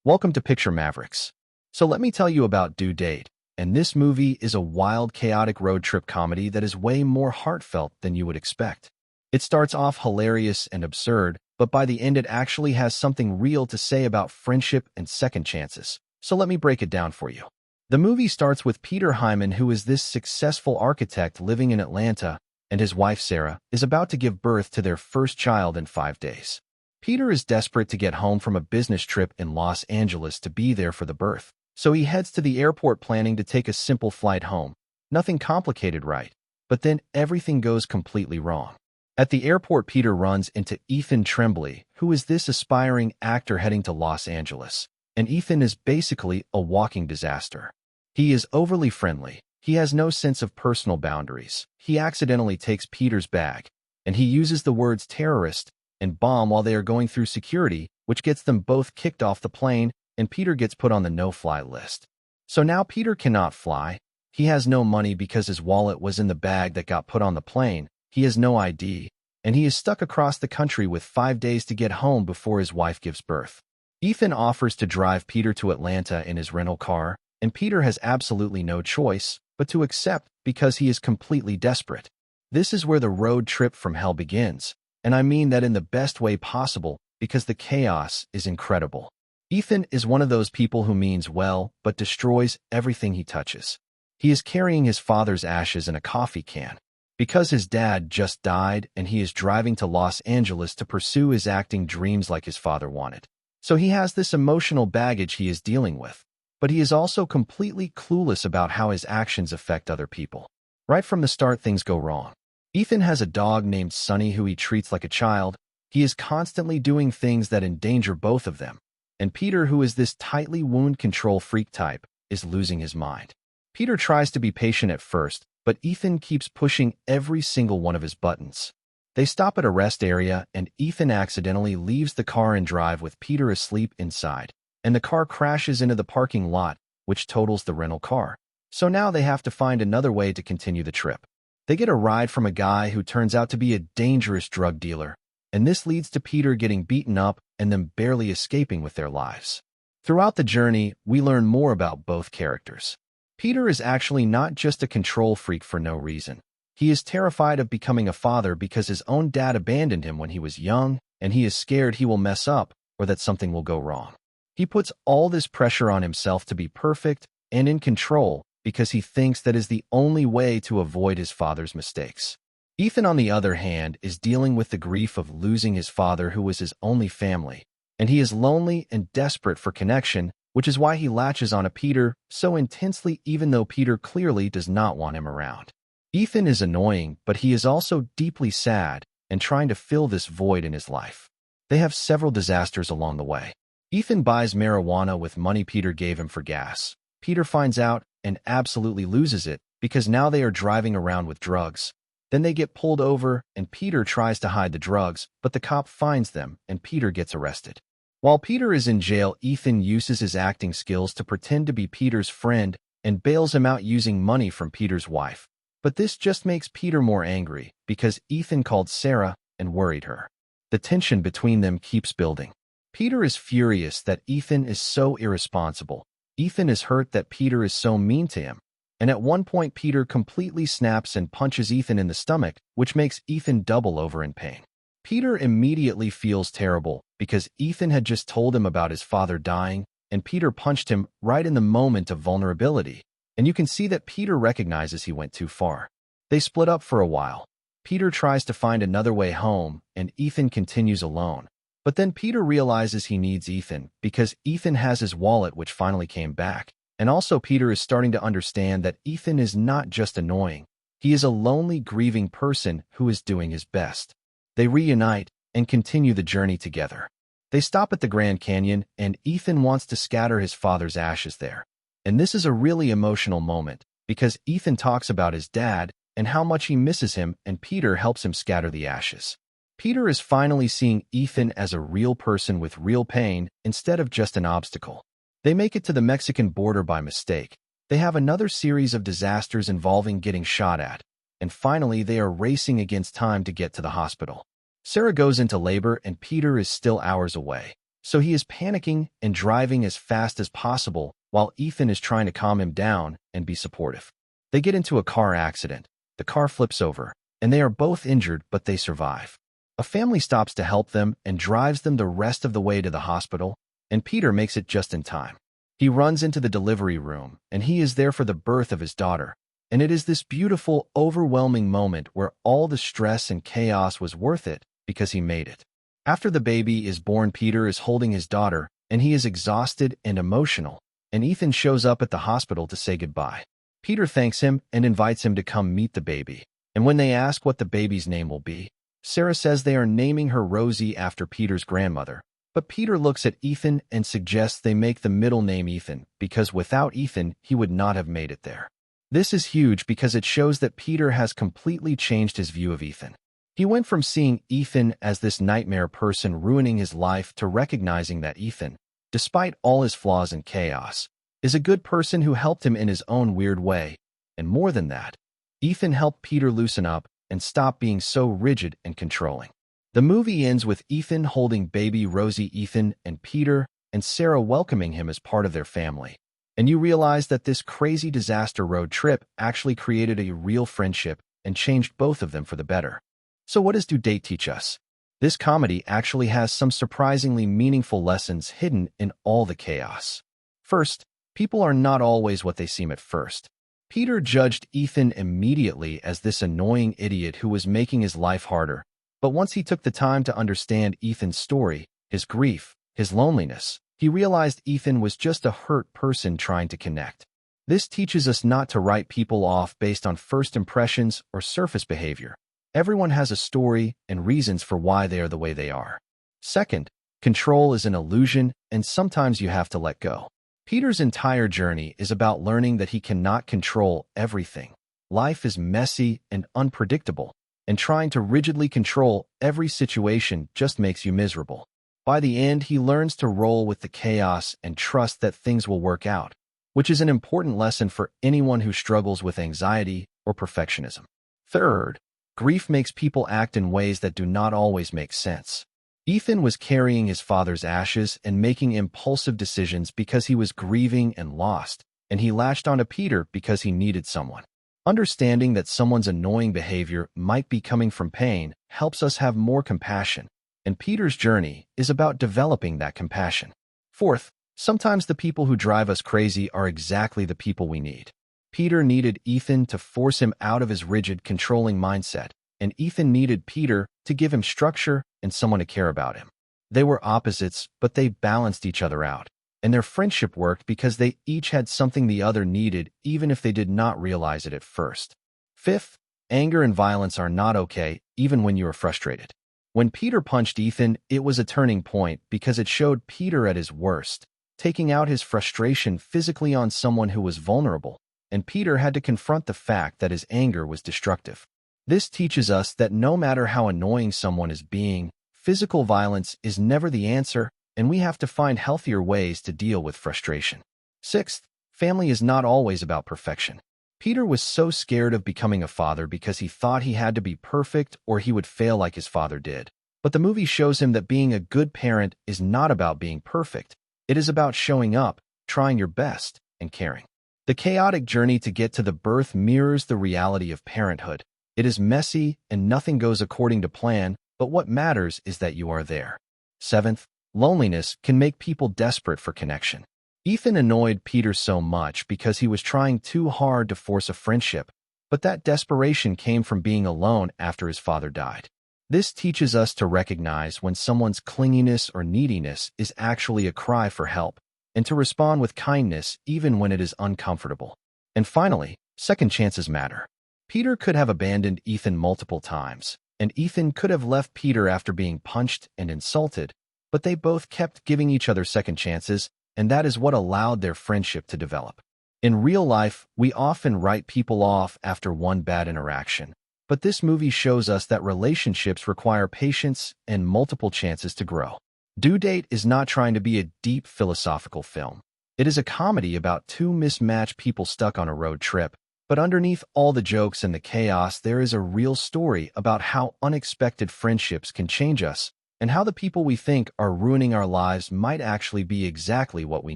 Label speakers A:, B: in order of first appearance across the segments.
A: Welcome to Picture Mavericks. So let me tell you about Due Date, and this movie is a wild, chaotic road trip comedy that is way more heartfelt than you would expect. It starts off hilarious and absurd, but by the end it actually has something real to say about friendship and second chances. So let me break it down for you. The movie starts with Peter Hyman, who is this successful architect living in Atlanta, and his wife Sarah is about to give birth to their first child in 5 days. Peter is desperate to get home from a business trip in Los Angeles to be there for the birth, so he heads to the airport planning to take a simple flight home. Nothing complicated, right? But then everything goes completely wrong. At the airport, Peter runs into Ethan Tremblay, who is this aspiring actor heading to Los Angeles, and Ethan is basically a walking disaster. He is overly friendly. He has no sense of personal boundaries. He accidentally takes Peter's bag, and he uses the words terrorist and bomb while they are going through security, which gets them both kicked off the plane, and Peter gets put on the no-fly list. So now Peter cannot fly. He has no money because his wallet was in the bag that got put on the plane. He has no ID, and he is stuck across the country with 5 days to get home before his wife gives birth. Ethan offers to drive Peter to Atlanta in his rental car, and Peter has absolutely no choice but to accept because he is completely desperate. This is where the road trip from hell begins. And I mean that in the best way possible, because the chaos is incredible. Ethan is one of those people who means well, but destroys everything he touches. He is carrying his father's ashes in a coffee can, because his dad just died and he is driving to Los Angeles to pursue his acting dreams like his father wanted. So he has this emotional baggage he is dealing with, but he is also completely clueless about how his actions affect other people. Right from the start, things go wrong. Ethan has a dog named Sunny who he treats like a child. He is constantly doing things that endanger both of them. And Peter, who is this tightly wound control freak type, is losing his mind. Peter tries to be patient at first, but Ethan keeps pushing every single one of his buttons. They stop at a rest area, and Ethan accidentally leaves the car and drive with Peter asleep inside, and the car crashes into the parking lot, which totals the rental car. So now they have to find another way to continue the trip. They get a ride from a guy who turns out to be a dangerous drug dealer, and this leads to Peter getting beaten up and them barely escaping with their lives. Throughout the journey, we learn more about both characters. Peter is actually not just a control freak for no reason. He is terrified of becoming a father because his own dad abandoned him when he was young, and he is scared he will mess up or that something will go wrong. He puts all this pressure on himself to be perfect and in control, because he thinks that is the only way to avoid his father's mistakes. Ethan, on the other hand, is dealing with the grief of losing his father, who was his only family, and he is lonely and desperate for connection, which is why he latches onto Peter so intensely, even though Peter clearly does not want him around. Ethan is annoying, but he is also deeply sad and trying to fill this void in his life. They have several disasters along the way. Ethan buys marijuana with money Peter gave him for gas. Peter finds out and absolutely loses it because now they are driving around with drugs. Then they get pulled over and Peter tries to hide the drugs, but the cop finds them and Peter gets arrested. While Peter is in jail, Ethan uses his acting skills to pretend to be Peter's friend and bails him out using money from Peter's wife. But this just makes Peter more angry because Ethan called Sarah and worried her. The tension between them keeps building. Peter is furious that Ethan is so irresponsible. Ethan is hurt that Peter is so mean to him, and at one point Peter completely snaps and punches Ethan in the stomach, which makes Ethan double over in pain. Peter immediately feels terrible because Ethan had just told him about his father dying, and Peter punched him right in the moment of vulnerability, and you can see that Peter recognizes he went too far. They split up for a while. Peter tries to find another way home, and Ethan continues alone. But then Peter realizes he needs Ethan because Ethan has his wallet, which finally came back. And also Peter is starting to understand that Ethan is not just annoying. He is a lonely, grieving person who is doing his best. They reunite and continue the journey together. They stop at the Grand Canyon, and Ethan wants to scatter his father's ashes there. And this is a really emotional moment because Ethan talks about his dad and how much he misses him, and Peter helps him scatter the ashes. Peter is finally seeing Ethan as a real person with real pain instead of just an obstacle. They make it to the Mexican border by mistake. They have another series of disasters involving getting shot at. And finally, they are racing against time to get to the hospital. Sarah goes into labor and Peter is still hours away. So he is panicking and driving as fast as possible while Ethan is trying to calm him down and be supportive. They get into a car accident. The car flips over, and they are both injured, but they survive. A family stops to help them and drives them the rest of the way to the hospital, and Peter makes it just in time. He runs into the delivery room, and he is there for the birth of his daughter. And it is this beautiful, overwhelming moment where all the stress and chaos was worth it because he made it. After the baby is born, Peter is holding his daughter, and he is exhausted and emotional, and Ethan shows up at the hospital to say goodbye. Peter thanks him and invites him to come meet the baby. And when they ask what the baby's name will be, Sarah says they are naming her Rosie after Peter's grandmother. But Peter looks at Ethan and suggests they make the middle name Ethan because without Ethan, he would not have made it there. This is huge because it shows that Peter has completely changed his view of Ethan. He went from seeing Ethan as this nightmare person ruining his life to recognizing that Ethan, despite all his flaws and chaos, is a good person who helped him in his own weird way. And more than that, Ethan helped Peter loosen up and stop being so rigid and controlling. The movie ends with Ethan holding baby Rosie, Ethan and Peter and Sarah welcoming him as part of their family. And you realize that this crazy disaster road trip actually created a real friendship and changed both of them for the better. So what does Due Date teach us? This comedy actually has some surprisingly meaningful lessons hidden in all the chaos. First, people are not always what they seem at first. Peter judged Ethan immediately as this annoying idiot who was making his life harder. But once he took the time to understand Ethan's story, his grief, his loneliness, he realized Ethan was just a hurt person trying to connect. This teaches us not to write people off based on first impressions or surface behavior. Everyone has a story and reasons for why they are the way they are. Second, control is an illusion, and sometimes you have to let go. Peter's entire journey is about learning that he cannot control everything. Life is messy and unpredictable, and trying to rigidly control every situation just makes you miserable. By the end, he learns to roll with the chaos and trust that things will work out, which is an important lesson for anyone who struggles with anxiety or perfectionism. Third, grief makes people act in ways that do not always make sense. Ethan was carrying his father's ashes and making impulsive decisions because he was grieving and lost, and he latched onto Peter because he needed someone. Understanding that someone's annoying behavior might be coming from pain helps us have more compassion, and Peter's journey is about developing that compassion. Fourth, sometimes the people who drive us crazy are exactly the people we need. Peter needed Ethan to force him out of his rigid, controlling mindset, and Ethan needed Peter to give him structure and someone to care about him. They were opposites, but they balanced each other out, and their friendship worked because they each had something the other needed, even if they did not realize it at first. Fifth, anger and violence are not okay, even when you are frustrated. When Peter punched Ethan, it was a turning point because it showed Peter at his worst, taking out his frustration physically on someone who was vulnerable, and Peter had to confront the fact that his anger was destructive. This teaches us that no matter how annoying someone is being, physical violence is never the answer, and we have to find healthier ways to deal with frustration. Sixth, family is not always about perfection. Peter was so scared of becoming a father because he thought he had to be perfect or he would fail like his father did. But the movie shows him that being a good parent is not about being perfect. It is about showing up, trying your best, and caring. The chaotic journey to get to the birth mirrors the reality of parenthood. It is messy and nothing goes according to plan, but what matters is that you are there. Seventh, loneliness can make people desperate for connection. Ethan annoyed Peter so much because he was trying too hard to force a friendship, but that desperation came from being alone after his father died. This teaches us to recognize when someone's clinginess or neediness is actually a cry for help, and to respond with kindness even when it is uncomfortable. And finally, second chances matter. Peter could have abandoned Ethan multiple times, and Ethan could have left Peter after being punched and insulted, but they both kept giving each other second chances, and that is what allowed their friendship to develop. In real life, we often write people off after one bad interaction, but this movie shows us that relationships require patience and multiple chances to grow. Due Date is not trying to be a deep philosophical film. It is a comedy about two mismatched people stuck on a road trip, but underneath all the jokes and the chaos, there is a real story about how unexpected friendships can change us and how the people we think are ruining our lives might actually be exactly what we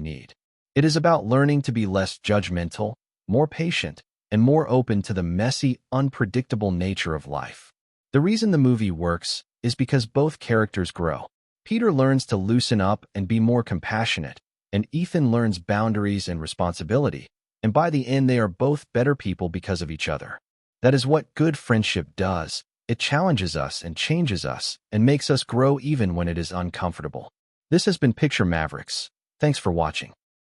A: need. It is about learning to be less judgmental, more patient, and more open to the messy, unpredictable nature of life. The reason the movie works is because both characters grow. Peter learns to loosen up and be more compassionate, and Ethan learns boundaries and responsibility, and by the end they are both better people because of each other. That is what good friendship does. It challenges us and changes us, and makes us grow even when it is uncomfortable. This has been Picture Mavericks. Thanks for watching.